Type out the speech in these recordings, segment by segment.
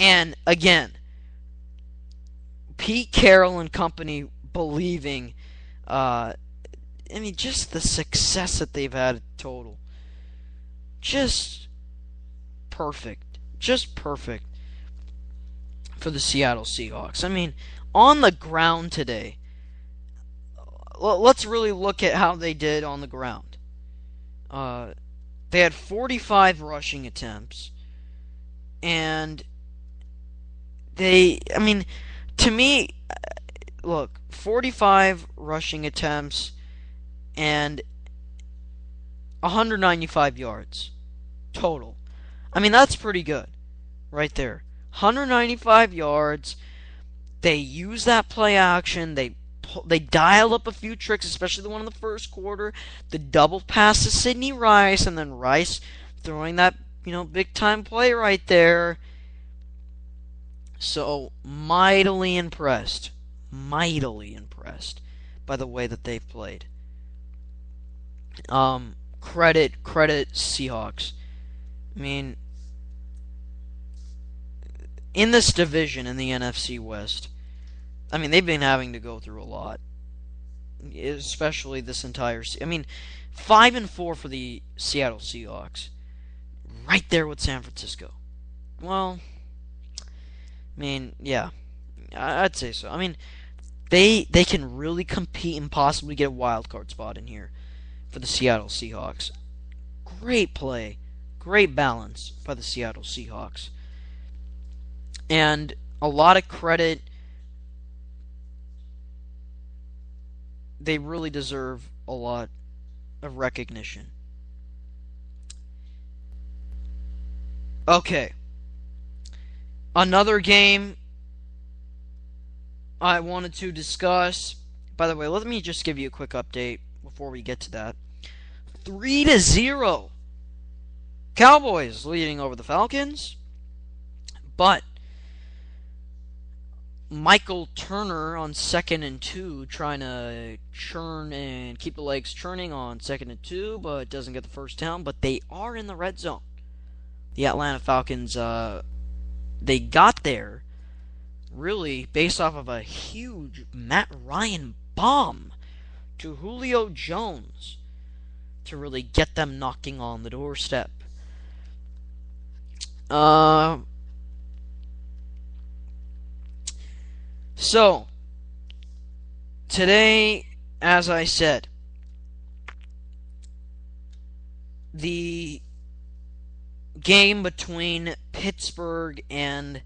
And again, Pete Carroll and company believing, just the success that they've had total. Just perfect. Just perfect for the Seattle Seahawks. On the ground today, let's really look at how they did on the ground. They had 45 rushing attempts, and to me, look, 45 rushing attempts and 195 yards total. That's pretty good right there. 195 yards. They use that play action. They dial up a few tricks, especially the one in the first quarter. The double pass to Sidney Rice, and then Rice throwing that, big time play right there. So, mightily impressed by the way that they've played. Credit Seahawks. In this division in the NFC West, they've been having to go through a lot, especially this entire. 5-4 for the Seattle Seahawks, right there with San Francisco. Well, yeah, I'd say so. They can really compete and possibly get a wild card spot in here for the Seattle Seahawks. Great play, great balance by the Seattle Seahawks, and a lot of credit. They really deserve a lot of recognition. Okay. Another game I wanted to discuss. By the way, let me just give you a quick update before we get to that. 3-0. Cowboys leading over the Falcons. But Michael Turner on 2nd and 2, trying to churn and keep the legs churning on 2nd and 2, but doesn't get the first down. But they are in the red zone. The Atlanta Falcons, they got there really based off of a huge Matt Ryan bomb to Julio Jones to really get them knocking on the doorstep. So, today, as I said, the game between Pittsburgh and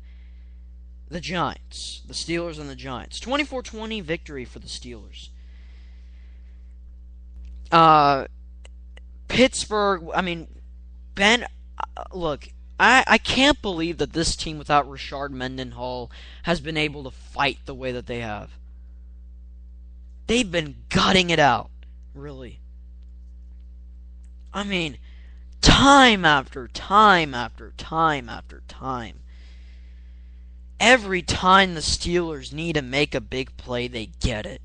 the Giants, the Steelers and the Giants. 24-20 victory for the Steelers. Pittsburgh, look, I can't believe that this team without Rashard Mendenhall has been able to fight the way that they have. They've been gutting it out, really. Time after time after time after time. Every time the Steelers need to make a big play, they get it.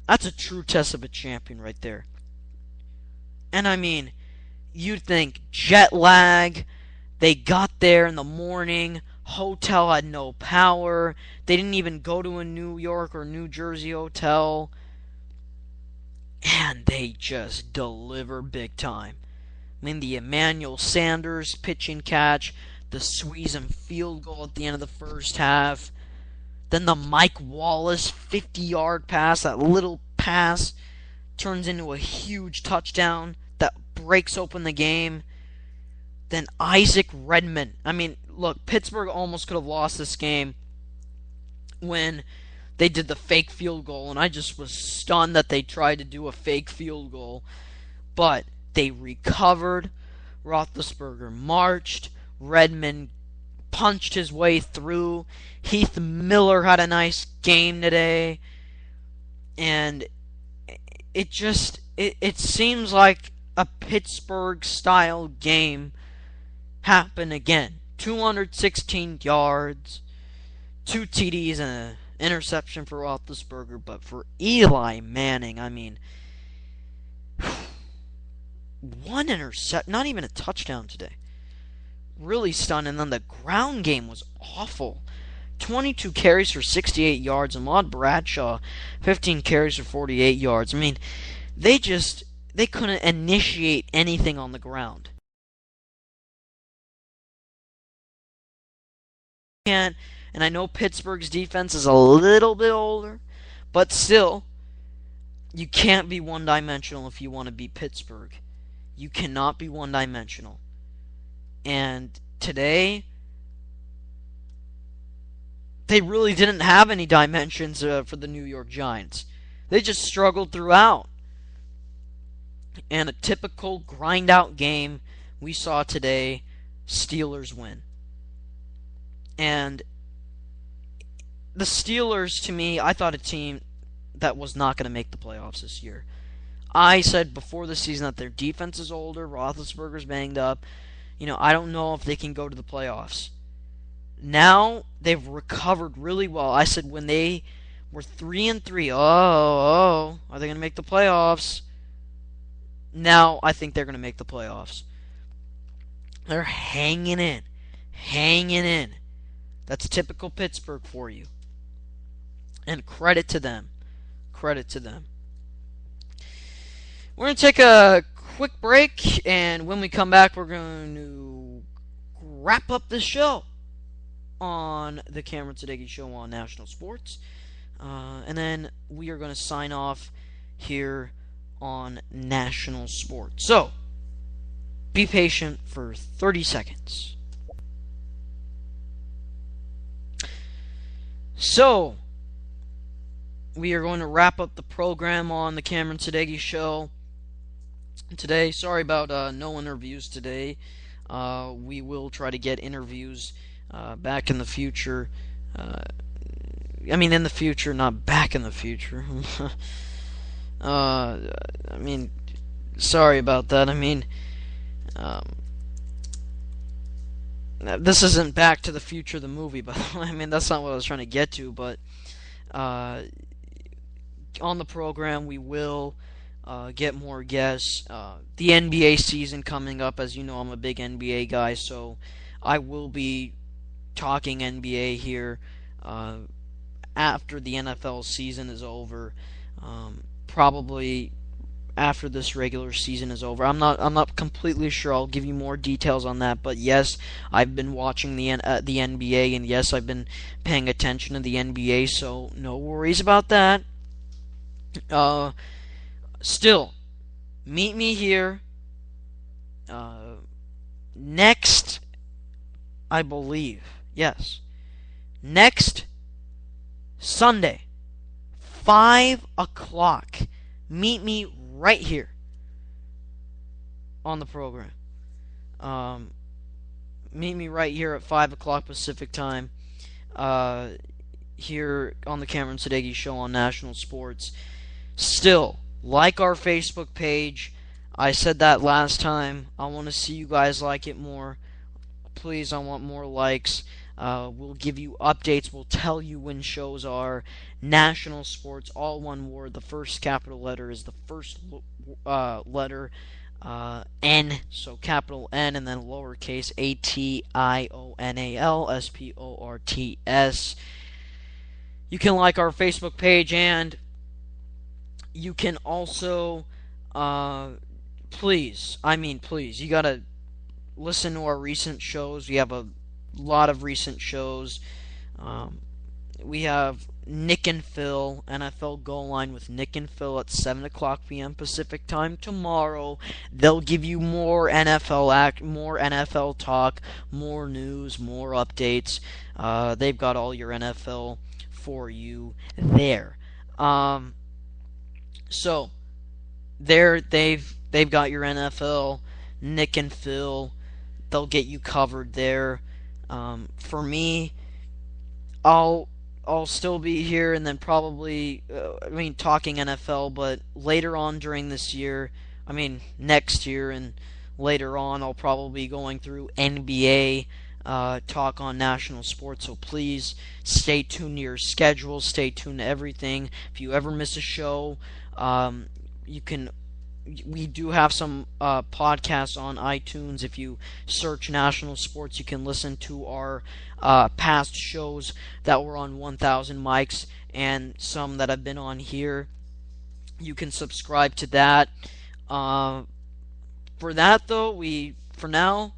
That's a true test of a champion right there. And you'd think jet lag. They got there in the morning. Hotel had no power. They didn't even go to a New York or New Jersey hotel. And they just deliver big time. The Emmanuel Sanders pitching catch, the Sweezum field goal at the end of the first half, then the Mike Wallace 50-yard pass, that little pass turns into a huge touchdown that breaks open the game. Then Isaac Redman. Look, Pittsburgh almost could have lost this game when they did the fake field goal, and I just was stunned that they tried to do a fake field goal. But they recovered. Roethlisberger marched. Redman punched his way through. Heath Miller had a nice game today. And it seems like a Pittsburgh-style game happened again. 216 yards, 2 TDs, and an interception for Roethlisberger. But for Eli Manning, one interception, not even a touchdown today. really stunned. And then the ground game was awful. 22 carries for 68 yards. Ahmad Bradshaw, 15 carries for 48 yards. I mean, they couldn't initiate anything on the ground. And I know Pittsburgh's defense is a little bit older, but still, you can't be one-dimensional if you want to beat Pittsburgh. You cannot be one-dimensional. And today, they really didn't have any dimensions for the New York Giants. They just struggled throughout. And a typical grind-out game we saw today, Steelers win. And the Steelers, to me, I thought a team that was not going to make the playoffs this year. I said before the season that their defense is older, Roethlisberger's banged up. I don't know if they can go to the playoffs. Now they've recovered really well. I said when they were 3-3, are they going to make the playoffs? Now I think they're going to make the playoffs. They're hanging in. That's typical Pittsburgh for you. And credit to them. We're going to take a quick break, and when we come back, we're going to wrap up the show on the Cameron Sadeghi Show on National Sports. And then we are going to sign off here on National Sports. So, be patient for 30 seconds. So, we are going to wrap up the program on the Cameron Sadeghi Show today. Sorry about no interviews today. We will try to get interviews back in the future. In the future, not back in the future. Sorry about that. This isn't Back to the Future, the movie, but that's not what I was trying to get to. But on the program, we will get more guests. The NBA season coming up, as you know, I'm a big NBA guy, so I will be talking NBA here after the NFL season is over. Probably after this regular season is over. I'm not completely sure. I'll give you more details on that. But yes, I've been watching the NBA, and yes, I've been paying attention to the NBA. So no worries about that. Still, meet me here next, I believe. Yes, next Sunday, 5 o'clock. Meet me right here on the program. Meet me right here at 5 o'clock Pacific time here on the Cameron Sadeghi Show on National Sports. Still, like our Facebook page. I said that last time. I want to see you guys like it more. Please, I want more likes. We'll give you updates. We'll tell you when shows are. National Sports, all one word. The first capital letter is the first letter, N. So capital N and then lowercase ATIONALSPORTS. You can like our Facebook page, and you can also, please, you gotta listen to our recent shows. We have a lot of recent shows. We have Nick and Phil, NFL Goal Line with Nick and Phil at 7 o'clock p.m. Pacific time tomorrow. They'll give you more NFL talk, more news, more updates. They've got all your NFL for you there. So there they've got your NFL. Nick and Phil, they'll get you covered there. For me, I'll still be here, and then probably, talking NFL, but later on during this year, next year and later on, I'll probably be going through NBA talk on National Sports, so please stay tuned to your schedule, stay tuned to everything. If you ever miss a show, you can we do have some podcasts on iTunes. If you search National Sports, you can listen to our past shows that were on 1000 mics and some that have been on here. You can subscribe to that. For that, though, for now,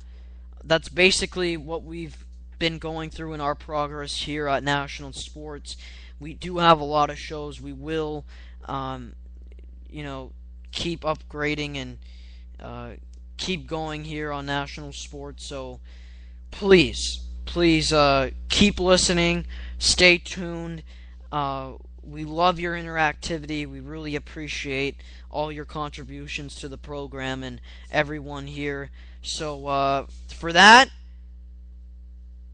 that's basically what we've been going through in our progress here at National Sports. We do have a lot of shows. We will, keep upgrading and keep going here on National Sports. So please keep listening. Stay tuned. We love your interactivity. We really appreciate all your contributions to the program and everyone here. So for that,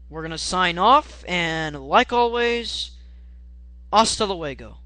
we're going to sign off. And like always, hasta luego.